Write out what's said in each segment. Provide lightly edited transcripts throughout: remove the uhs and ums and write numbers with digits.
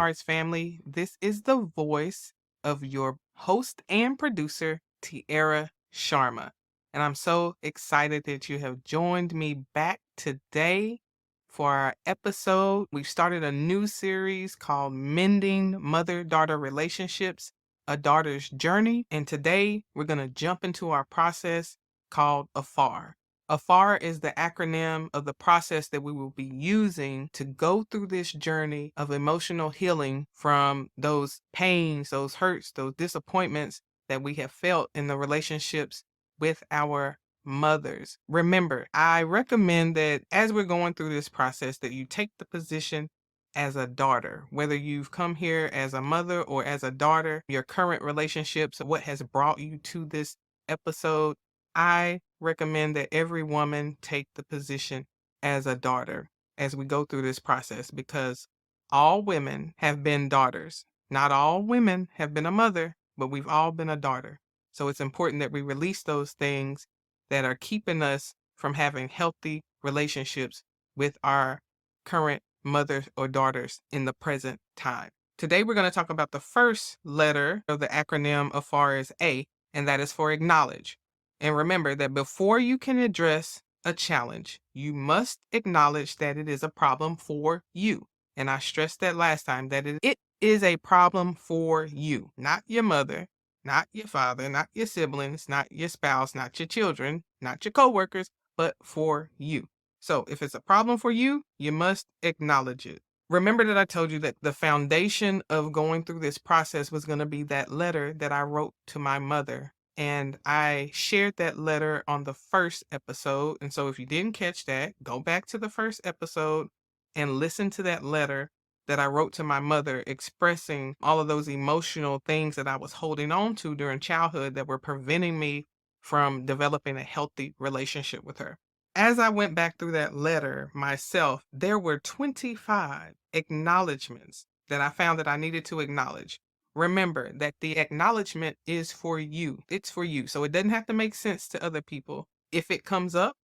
Hearts family. This is the voice of your host and producer, Tiara Sharma. And I'm so excited that you have joined me back today for our episode. We've started a new series called Mending Mother-Daughter Relationships, A Daughter's Journey. And today we're going to jump into our process called AFAR. AFAR is the acronym of the process that we will be using to go through this journey of emotional healing from those pains, those hurts, those disappointments that we have felt in the relationships with our mothers. Remember, I recommend that as we're going through this process that you take the position as a daughter, whether you've come here as a mother or as a daughter, your current relationships, what has brought you to this episode. I recommend that every woman take the position as a daughter as we go through this process because all women have been daughters. Not all women have been a mother, but we've all been a daughter. So it's important that we release those things that are keeping us from having healthy relationships with our current mothers or daughters in the present time. Today, we're going to talk about the first letter of the acronym AFAR is A, and that is for acknowledge. And remember that before you can address a challenge, you must acknowledge that it is a problem for you. And I stressed that last time that it is a problem for you, not your mother, not your father, not your siblings, not your spouse, not your children, not your coworkers, but for you. So if it's a problem for you, you must acknowledge it. Remember that I told you that the foundation of going through this process was going to be that letter that I wrote to my mother. And I shared that letter on the first episode. And so if you didn't catch that, go back to the first episode and listen to that letter that I wrote to my mother expressing all of those emotional things that I was holding on to during childhood that were preventing me from developing a healthy relationship with her. As I went back through that letter myself, there were 25 acknowledgments that I found that I needed to acknowledge. Remember that the acknowledgement is for you. It's for you. So it doesn't have to make sense to other people. If it comes up,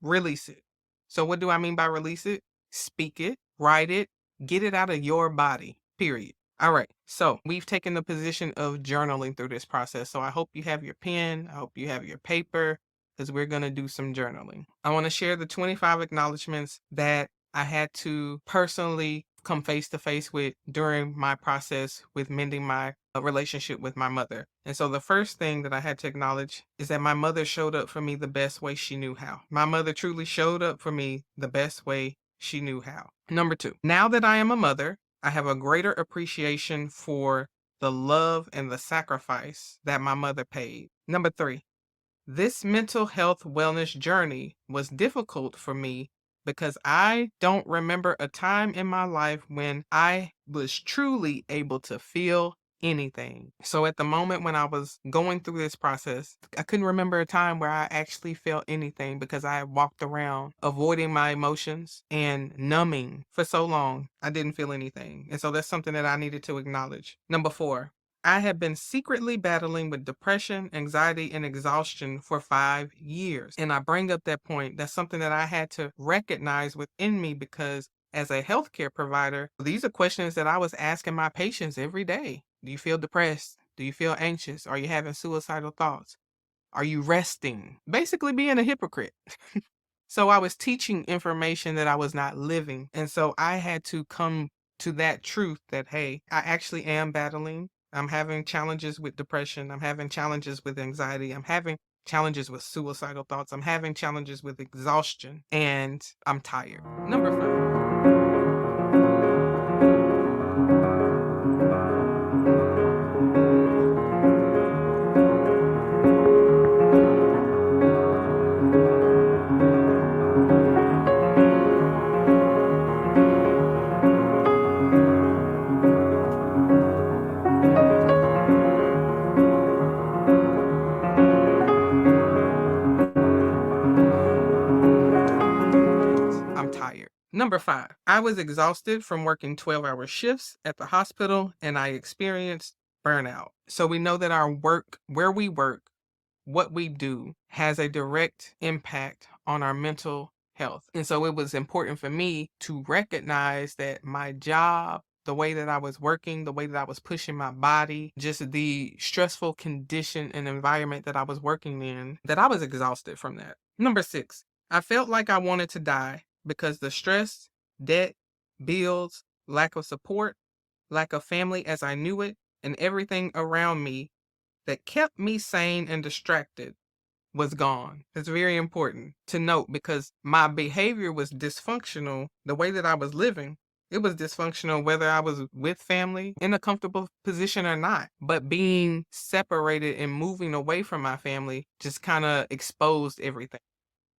release it. So what do I mean by release it? Speak it, write it, get it out of your body, period. All right. So we've taken the position of journaling through this process. So I hope you have your pen. I hope you have your paper because we're going to do some journaling. I want to share the 25 acknowledgments that I had to personally come face to face with during my process with mending my relationship with my mother. And so the first thing that I had to acknowledge is that my mother showed up for me the best way she knew how. My mother truly showed up for me the best way she knew how. Number 2, now that I am a mother, I have a greater appreciation for the love and the sacrifice that my mother paid. Number 3, this mental health wellness journey was difficult for me because I don't remember a time in my life when I was truly able to feel anything. So at the moment when I was going through this process, I couldn't remember a time where I actually felt anything because I had walked around avoiding my emotions and numbing for so long. I didn't feel anything. And so that's something that I needed to acknowledge. Number 4, I have been secretly battling with depression, anxiety, and exhaustion for 5 years. And I bring up that point. That's something that I had to recognize within me because as a healthcare provider, these are questions that I was asking my patients every day. Do you feel depressed? Do you feel anxious? Are you having suicidal thoughts? Are you resting? Basically being a hypocrite. So I was teaching information that I was not living. And so I had to come to that truth that, hey, I actually am battling. I'm having challenges with depression. I'm having challenges with anxiety. I'm having challenges with suicidal thoughts. I'm having challenges with exhaustion. And I'm tired. Number 5. I'm tired. Number 5, I was exhausted from working 12-hour shifts at the hospital and I experienced burnout. So we know that our work, where we work, what we do has a direct impact on our mental health. And so it was important for me to recognize that my job the way that I was working, the way that I was pushing my body, just the stressful condition and environment that I was working in, that I was exhausted from that. Number 6, I felt like I wanted to die because the stress, debt, bills, lack of support, lack of family as I knew it, and everything around me that kept me sane and distracted was gone. It's very important to note because my behavior was dysfunctional. The way that I was living, it was dysfunctional whether I was with family in a comfortable position or not. But being separated and moving away from my family just kind of exposed everything,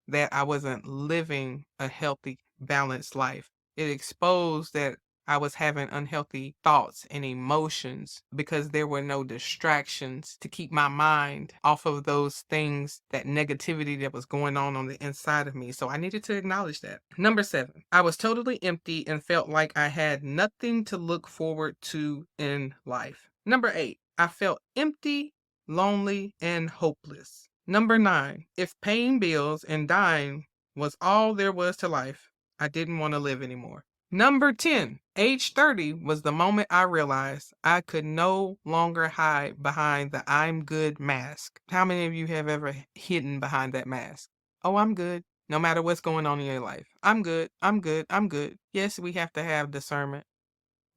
that I wasn't living a healthy, balanced life. It exposed that I was having unhealthy thoughts and emotions because there were no distractions to keep my mind off of those things, that negativity that was going on the inside of me. So I needed to acknowledge that. Number 7, I was totally empty and felt like I had nothing to look forward to in life. Number 8, I felt empty, lonely, and hopeless. Number 9, if paying bills and dying was all there was to life, I didn't want to live anymore. Number 10, age 30 was the moment I realized I could no longer hide behind the I'm good mask. How many of you have ever hidden behind that mask? Oh, I'm good. No matter what's going on in your life. I'm good. I'm good. I'm good. Yes, we have to have discernment.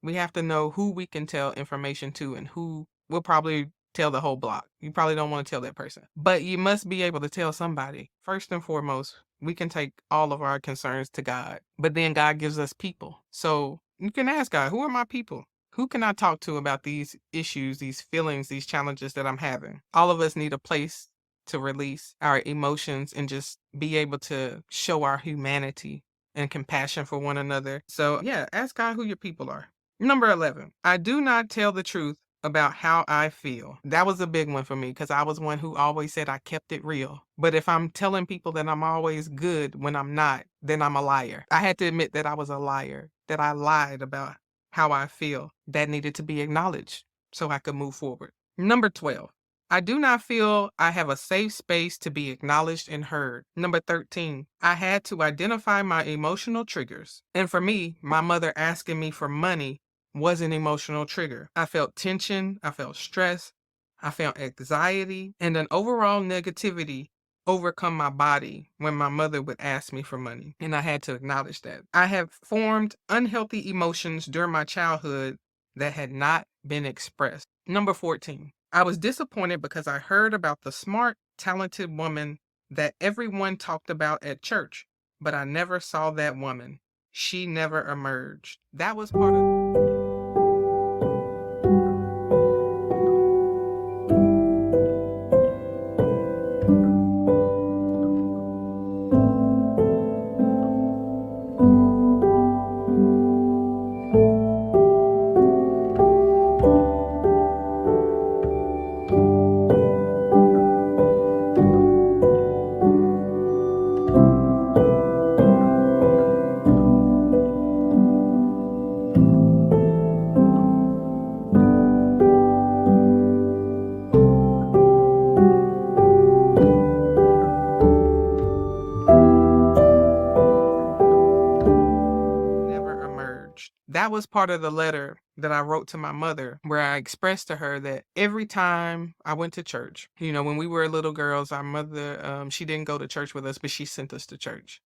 We have to know who we can tell information to and who will probably tell the whole block. You probably don't want to tell that person. But you must be able to tell somebody. First and foremost, we can take all of our concerns to God. But then God gives us people. So you can ask God, who are my people? Who can I talk to about these issues, these feelings, these challenges that I'm having? All of us need a place to release our emotions and just be able to show our humanity and compassion for one another. So, yeah, ask God who your people are. Number 11, I do not tell the truth about how I feel. That was a big one for me because I was one who always said I kept it real. But if I'm telling people that I'm always good when I'm not, then I'm a liar. I had to admit that I was a liar, that I lied about how I feel. That needed to be acknowledged so I could move forward. Number 12, I do not feel I have a safe space to be acknowledged and heard. Number 13, I had to identify my emotional triggers. And for me, my mother asking me for money was an emotional trigger. I felt tension, I felt stress, I felt anxiety, and an overall negativity overcome my body when my mother would ask me for money. And I had to acknowledge that. I have formed unhealthy emotions during my childhood that had not been expressed. Number 14, I was disappointed because I heard about the smart, talented woman that everyone talked about at church, but I never saw that woman. She never emerged. That was part of. Never emerged. That was part of the letter that I wrote to my mother, where I expressed to her that every time I went to church, when we were little girls, our mother, she didn't go to church with us, but she sent us to church.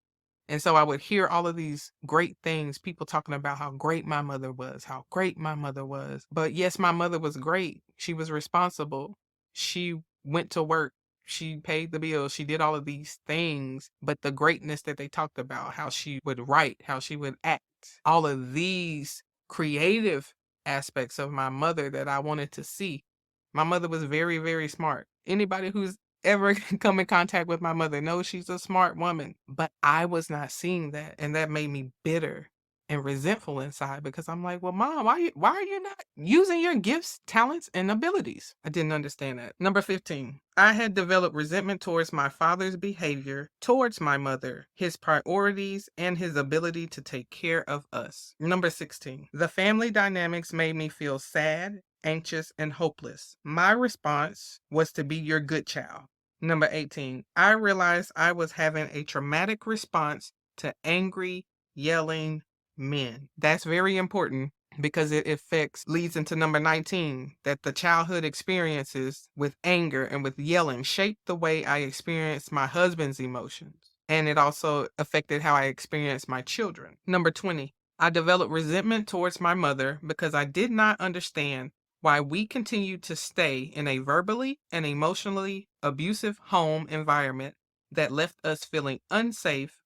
And so I would hear all of these great things, people talking about how great my mother was, how great my mother was. But yes, my mother was great. She was responsible. She went to work. She paid the bills. She did all of these things. But the greatness that they talked about, how she would write, how she would act, all of these creative aspects of my mother that I wanted to see. My mother was very, very smart. Anybody who's ever come in contact with my mother knows she's a smart woman. But I was not seeing that. And that made me bitter and resentful inside because I'm like, well, mom, why are you not using your gifts, talents, and abilities? I didn't understand that. Number 15, I had developed resentment towards my father's behavior towards my mother, his priorities, and his ability to take care of us. Number 16, the family dynamics made me feel sad, anxious, and hopeless. My response was to be your good child. Number 18, I realized I was having a traumatic response to angry, yelling men. That's very important because it affects leads into number 19, that the childhood experiences with anger and with yelling shaped the way I experienced my husband's emotions. And it also affected how I experienced my children. Number 20, I developed resentment towards my mother because I did not understand why we continued to stay in a verbally and emotionally abusive home environment that left us feeling unsafe,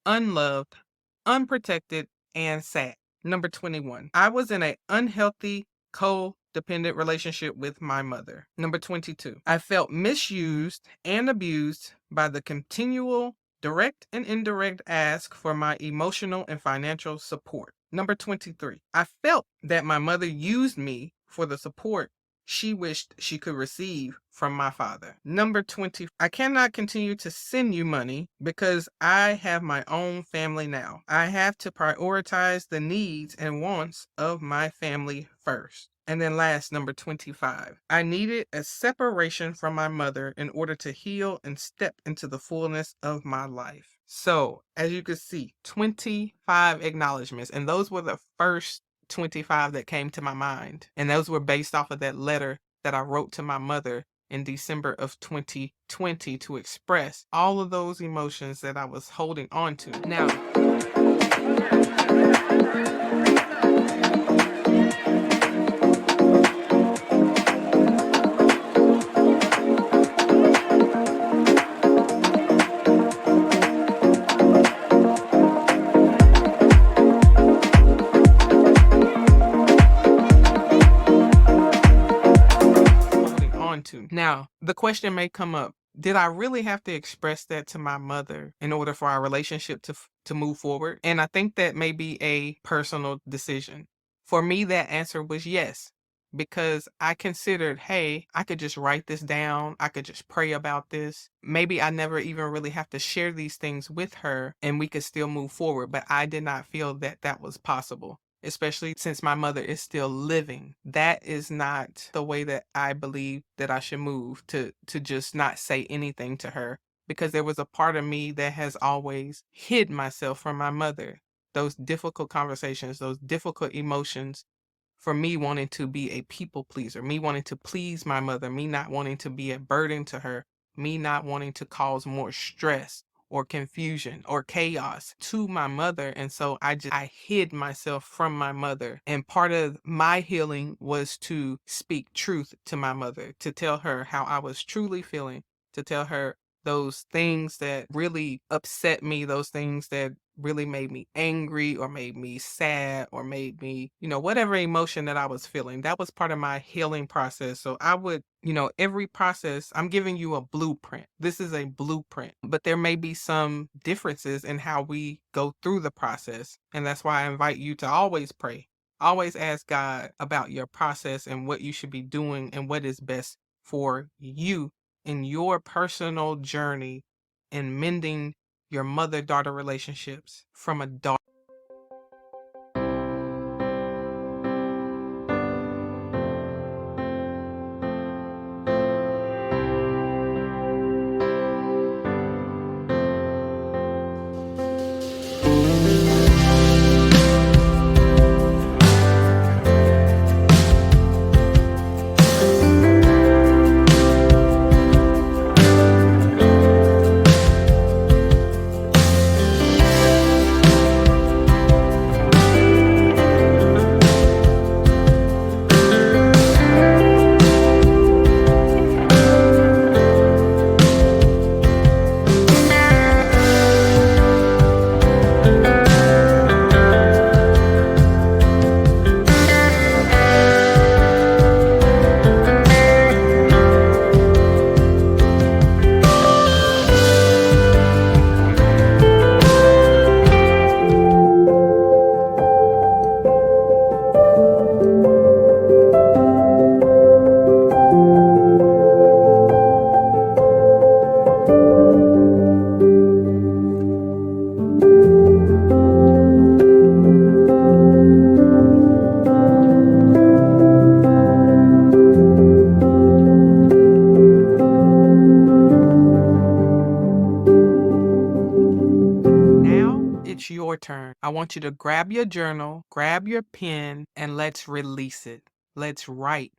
unloved, unprotected, and sad. Number 21, I was in an unhealthy codependent relationship with my mother. Number 22, I felt misused and abused by the continual direct and indirect ask for my emotional and financial support. Number 23, I felt that my mother used me for the support she wished she could receive from my father. Number 20, I cannot continue to send you money because I have my own family now. I have to prioritize the needs and wants of my family first. And then last, number 25, I needed a separation from my mother in order to heal and step into the fullness of my life. So, as you can see, 25 acknowledgments, and those were the first 25 that came to my mind. And those were based off of that letter that I wrote to my mother in December of 2020 to express all of those emotions that I was holding on to. Now, holding on to. Now, the question may come up. Did I really have to express that to my mother in order for our relationship to move forward? And I think that may be a personal decision. For me, that answer was yes, because I considered, hey, I could just write this down. I could just pray about this. Maybe I never even really have to share these things with her and we could still move forward. But I did not feel that that was possible, especially since my mother is still living. That is not the way that I believe that I should move, to just not say anything to her, because there was a part of me that has always hid myself from my mother. Those difficult conversations, those difficult emotions, for me wanting to be a people pleaser, me wanting to please my mother, me not wanting to be a burden to her, me not wanting to cause more stress or confusion or chaos to my mother. And so I hid myself from my mother. And part of my healing was to speak truth to my mother, to tell her how I was truly feeling, to tell her those things that really upset me, those things that really made me angry or made me sad or made me, whatever emotion that I was feeling. That was part of my healing process. So I would, every process, I'm giving you a blueprint. This is a blueprint, but there may be some differences in how we go through the process. And that's why I invite you to always pray. Always ask God about your process and what you should be doing and what is best for you in your personal journey in mending your mother-daughter relationships from a daughter. turn. I want you to grab your journal, grab your pen, and let's release it. Let's write.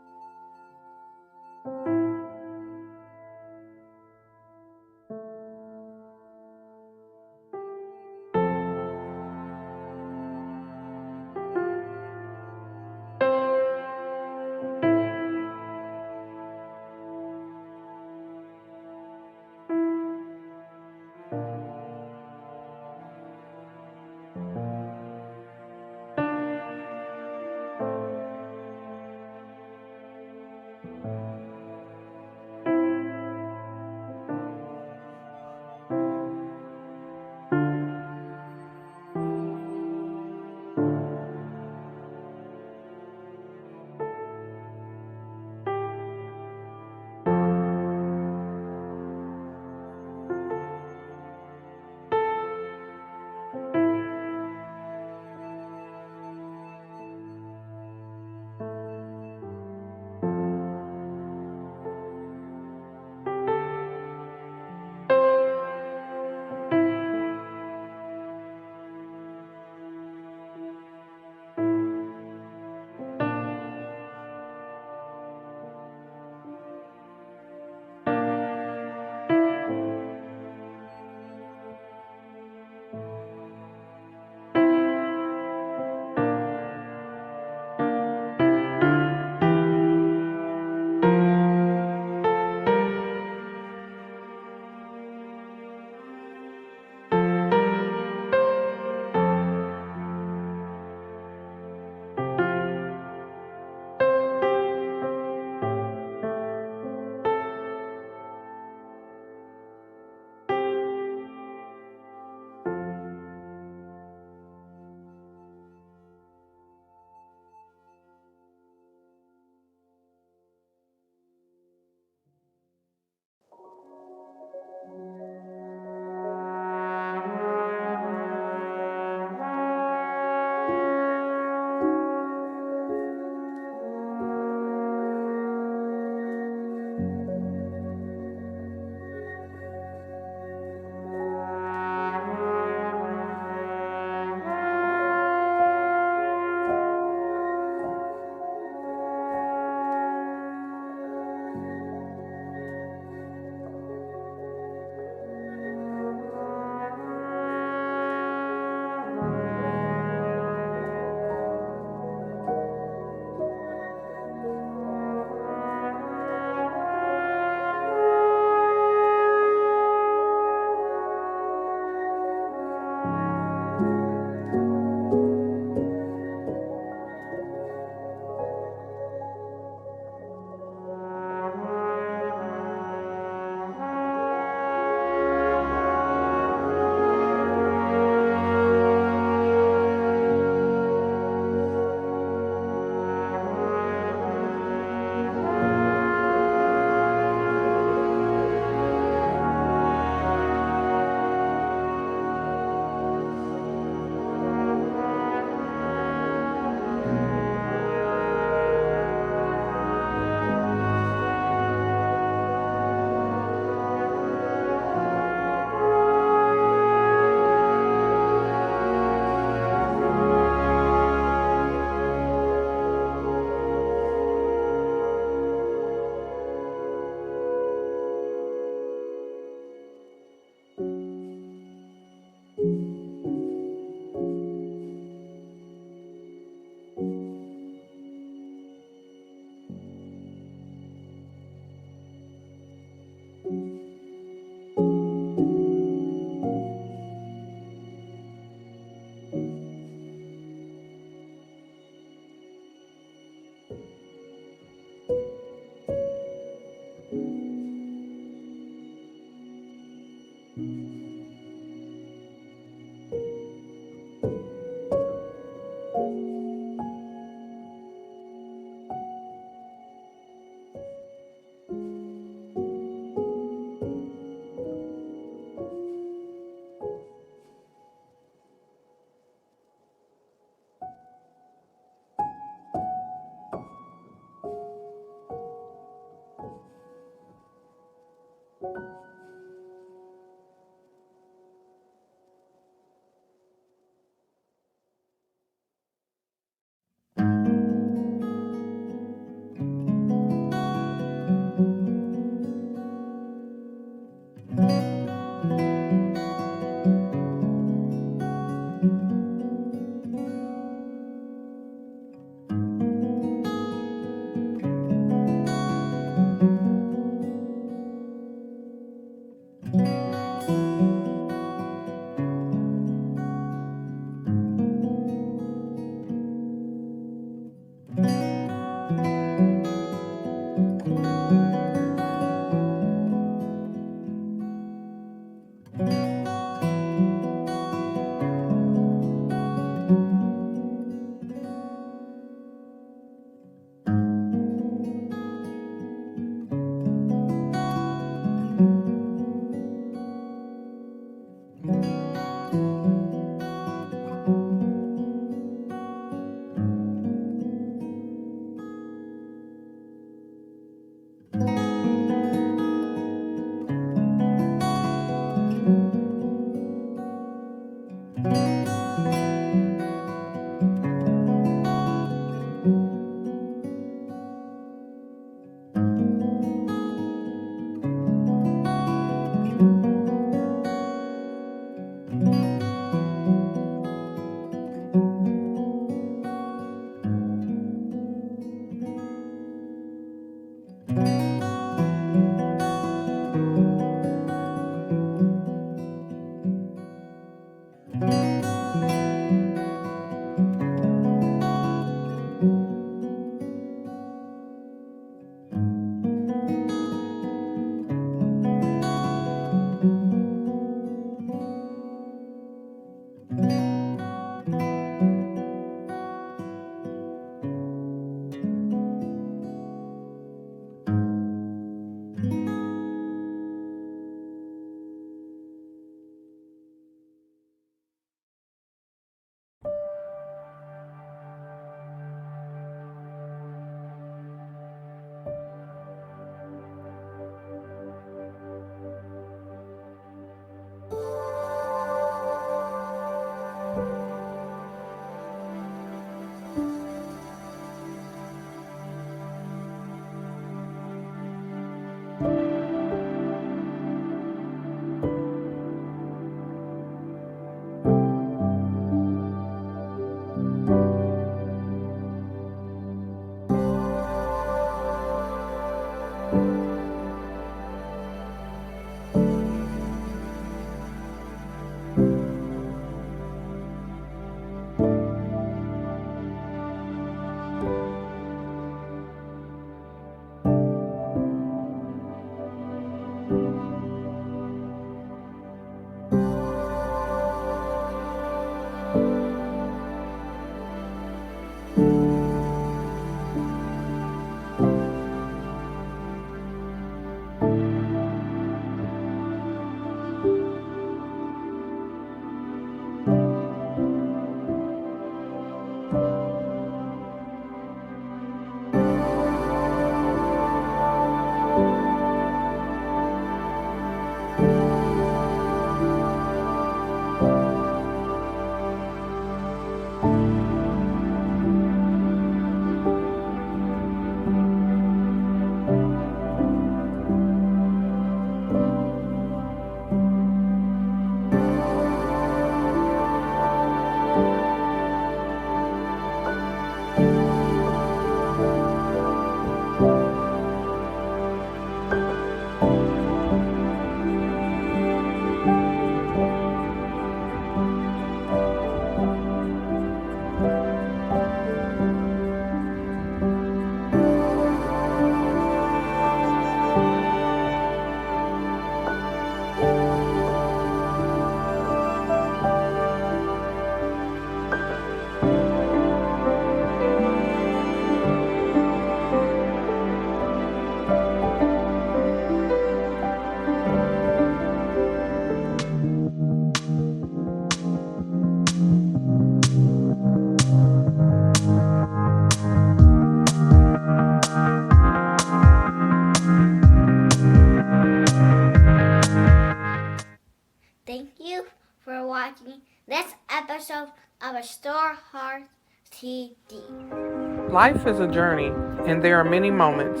Thank you for watching this episode of A Store Heart TD. Life is a journey, and there are many moments.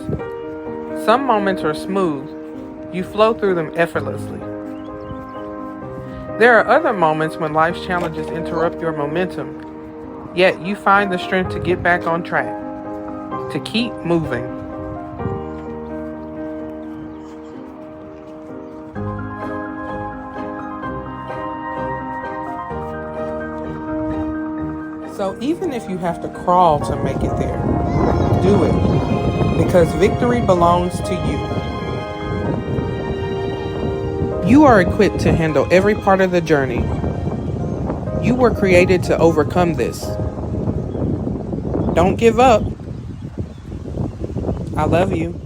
Some moments are smooth. You flow through them effortlessly. There are other moments when life's challenges interrupt your momentum, yet you find the strength to get back on track, to keep moving. So even if you have to crawl to make it there, do it, because victory belongs to you. You are equipped to handle every part of the journey. You were created to overcome this. Don't give up. I love you.